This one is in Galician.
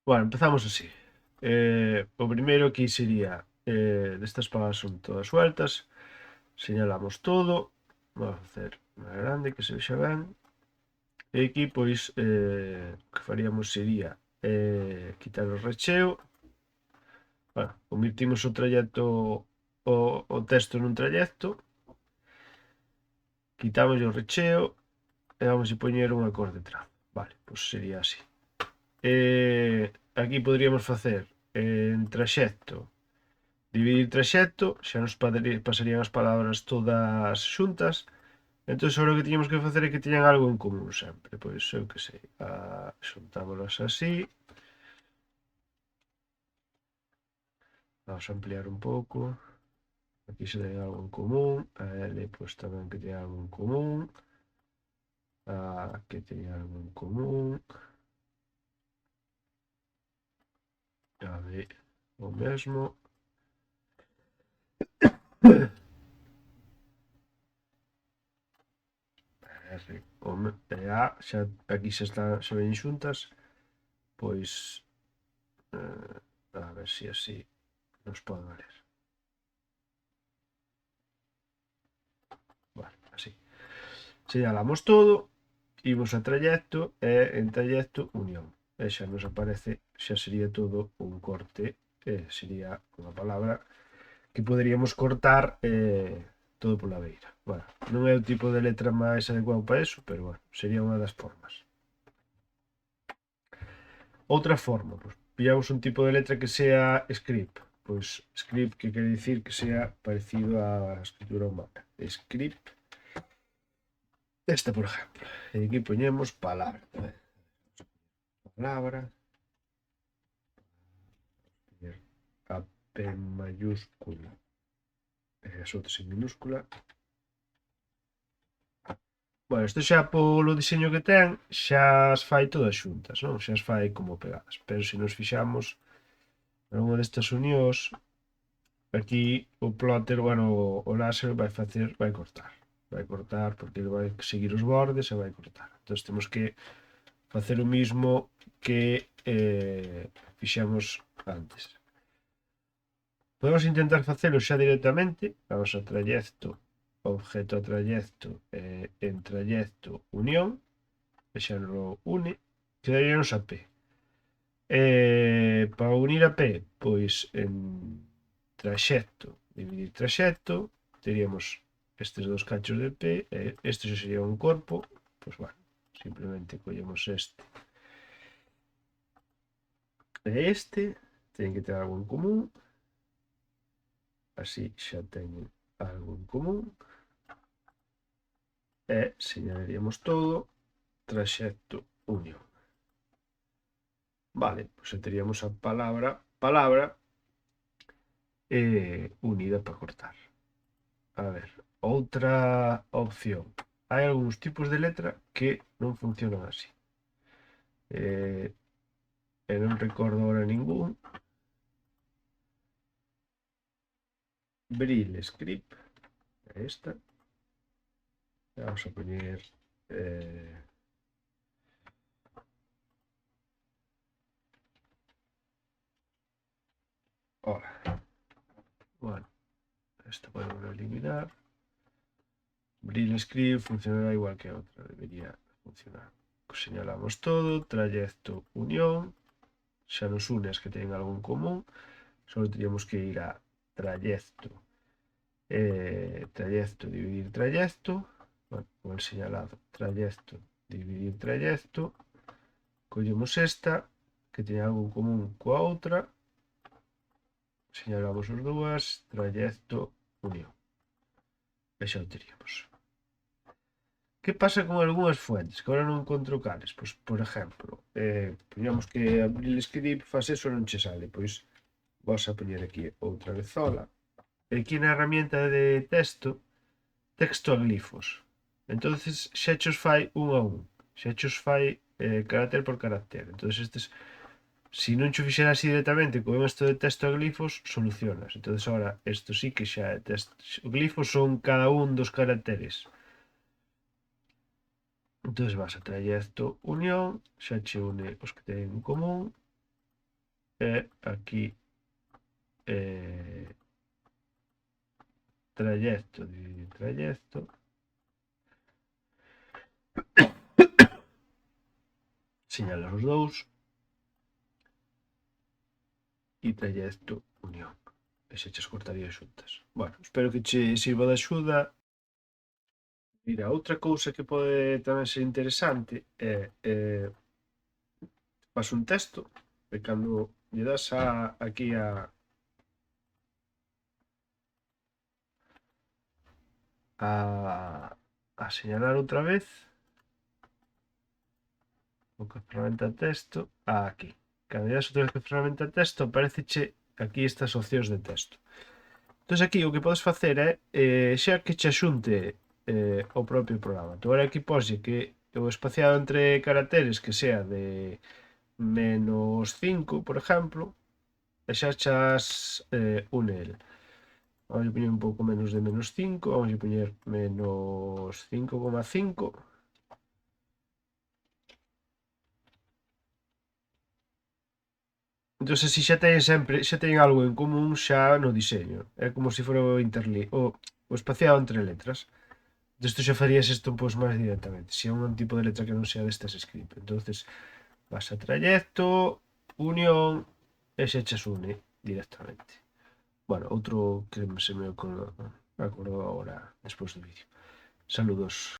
Bueno, empezamos así. O primeiro aquí sería, destas palabras son todas sueltas, señalamos todo, vamos a facer máis grande que se vexa ben, e aquí pois o que faríamos sería quitar o recheo, bueno, convertimos o trayecto, o texto nun trayecto, quitamos o recheo e vamos a poñer unha cor de trazo. Vale, pois sería así. Aquí podríamos facer en traxecto, dividir traxecto, xa nos pasarían as palabras todas xuntas. Entón, agora o que tiñamos que facer é que teñan algo en común sempre. Pois, eu que sei, xuntámolas así. Vamos a ampliar un pouco. Aquí se ten algo en común. A L, pois tamén que teña algo en común. A que teña algo en común. A B, o mesmo. R, e A, xa, aquí xa ven xuntas. Pois, a ver se así nos pode valer. Vale, así. Señalamos todo, imos a trayecto e en trayecto unión. E xa nos aparece, xa sería todo un corte, sería unha palabra que poderíamos cortar todo pola beira. Bueno, non é o tipo de letra máis adecuado para eso, pero bueno, sería unha das formas. Outra forma, pois, pillamos un tipo de letra que sea script. Pois script que quere dicir que sea parecido á escritura humana. Script. Esta, por exemplo. E aquí poñemos palabra. Palabra. A P mayúscula. E as outras en minúscula. Bueno, isto xa polo diseño que ten, xa as fai todas xuntas, non? Xa as fai como pegadas. Pero se nos fixamos en unha destas unións, aquí o plotter, bueno, o láser vai cortar. Vai cortar porque ele vai seguir os bordes e vai cortar. Entón temos que facer o mismo que fixemos antes. Podemos intentar facelo xa directamente. Vamos a trayecto, objeto a trayecto, en trayecto unión, e xa nos une, quedaríanos a P. Para unir a P, pois en traxecto, dividir traxecto, teríamos estes dos cachos de P, este xa sería un corpo, pois bueno, simplemente collemos este e este, teñen que ter algo en común, así xa teñen algo en común, e señalaríamos todo traxecto unión. Vale, pois xa teríamos a palabra unida para cortar. A ver, outra opción. Hai algúns tipos de letra que non funcionan así. E non recordo ahora ningún. Braille script. Esta. Vamos a poñer... Ora. Bueno, esta podemos eliminar. Braille script funcionará igual que a outra. Debería funcionar. Señalamos todo. Trayecto unión. Xa nos une as que teñen algo en común. Só teríamos que ir a trayecto. Trayecto, dividir trayecto. Bueno, con el señalado trayecto, dividir trayecto. Collemos esta, que teña algo en común coa outra. Señalamos as dúas, trayecto, unión. E xa o teríamos. Que pasa con algunhas fuentes? Que agora non encontro cales. Pois, por exemplo, poñamos que abrir el script faz eso non che sale. Pois, vamos a poñer aquí outra vezola. Aquí na herramienta de texto a glifos. Entonces xa chos fai un a un. Xa chos fai carácter por carácter. Entonces estes, se non cho fixera así directamente con isto de texto a glifos, solucionas. Entonces ahora, isto sí que xa é texto. Glifos son cada un dos caracteres. Entonces vas a trayecto unión, xa che une os que teñen en común. e aquí trayecto, dividir trayecto. Señalar os dous e trayecto unión. E se che cortaría xuntas. Bueno, espero que che sirva de axuda. Mira, outra cousa que pode tamén ser interesante é faz un texto e cando lle das aquí a señalar outra vez o que ferramenta texto aquí. Cando lle das outra vez que ferramenta texto apareceche aquí estas opcións de texto. Entón aquí o que podes facer é xa que che xunte o propio programa. Tu agora aquí poslle que o espaciado entre caracteres que sea de -5, por exemplo, e xa chas une el. Vamos a poñer un pouco menos de -5, vamos a poñer -5,5. Entón, así xa teñen sempre, xa teñen algo en común xa no diseño. É como se fora o espaciado entre letras. Isto xa farías isto pois máis directamente. Se é un tipo de letra que non sea destas script. Entonces, vas a trayecto, unión, e xa chas une directamente. Bueno, outro que se me acordou agora despois do vídeo. Saludos.